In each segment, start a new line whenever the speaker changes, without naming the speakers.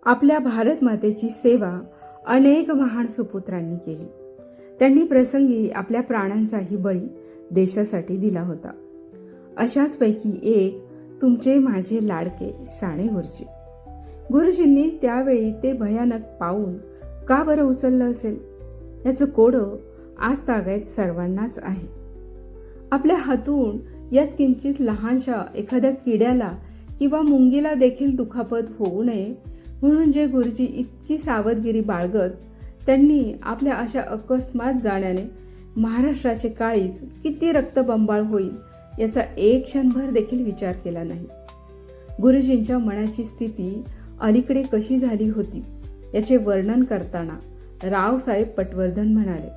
आपल्या भारत मातेची सेवा अनेक महान सुपुत्रांनी केली. त्यांनी प्रसंगी आपल्या प्राणांचाही बळी देशासाठी दिला होता. अशाच पैकी एक तुमचे माझे लाडके साने गुरुजी. गुरुजींनी त्यावेळी ते भयानक पाऊल का बरं उचललं असेल, याचं कोडं आज तागायत सर्वांनाच आहे. आपल्या हातून यात किंचित लहानशा एखाद्या किड्याला किंवा मुंगीला देखील दुखापत होऊ नये म्हणून जे गुरुजी इतकी सावधगिरी बाळगत, त्यांनी आपल्या अशा अकस्मात जाण्याने महाराष्ट्राचे काळीज किती रक्तबंबाळ होईल याचा एक क्षणभर देखील विचार केला नाही. गुरुजींच्या मनाची स्थिती अलीकडे कशी झाली होती याचे वर्णन करताना रावसाहेब पटवर्धन म्हणाले,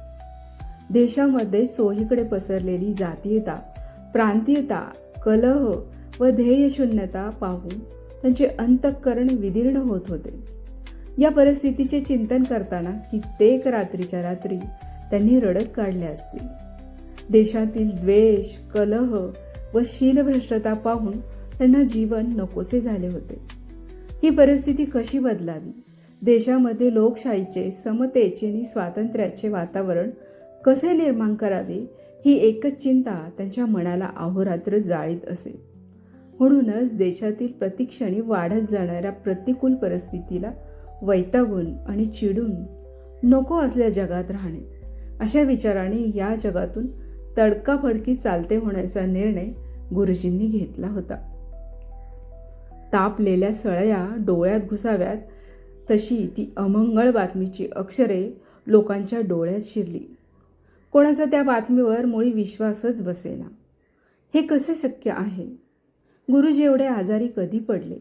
देशामध्ये सोहीकडे पसरलेली जातीयता, प्रांतीयता, कलह व ध्येयशून्यता पाहून त्यांचे अंतःकरण विदीर्ण होत होते. या परिस्थितीचे चिंतन करताना कित्येक रात्रीच्या रात्री त्यांनी रडत काढले असतील. देशातील द्वेष, कलह व शीलभ्रष्टता पाहून त्यांना जीवन नकोसे झाले होते. ही परिस्थिती कशी बदलावी, देशामध्ये लोकशाहीचे, समतेचे आणि स्वातंत्र्याचे वातावरण कसे निर्माण करावे, ही एकच चिंता त्यांच्या मनाला अहोरात्र जाळीत असे. म्हणूनच देशातील प्रतिक्षणी वाढत जाणाऱ्या प्रतिकूल परिस्थितीला वैतागून आणि चिडून नको असल्या जगात राहणे, अशा विचाराने या जगातून तडकाफडकी चालते होण्याचा निर्णय गुरुजींनी घेतला होता. तापलेल्या सळया डोळ्यात घुसाव्यात तशी ती अमंगळ बातमीची अक्षरे लोकांच्या डोळ्यात शिरली. कोणाचा त्या बातमीवर मुळी विश्वासच बसेना. हे कसे शक्य आहे? गुरुजी एवढे आजारी कधी पडले?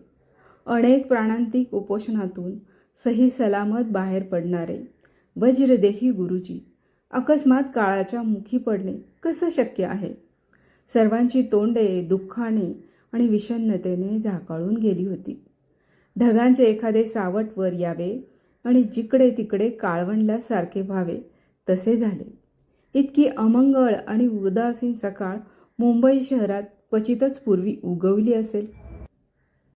अनेक प्राणांतिक उपोषणातून सही सलामत बाहेर पडणारे वज्रदेही गुरुजी अकस्मात काळाच्या मुखी पडणे कसं शक्य आहे? सर्वांची तोंडे दुःखाने आणि विषण्णतेने झाकाळून गेली होती. ढगांचे एखादे सावट वर यावे आणि जिकडे तिकडे काळवंडल्यासारखे व्हावे तसे झाले. इतकी अमंगळ आणि उदासीन सकाळ मुंबई शहरात क्वचितच पूर्वी उगवली असेल.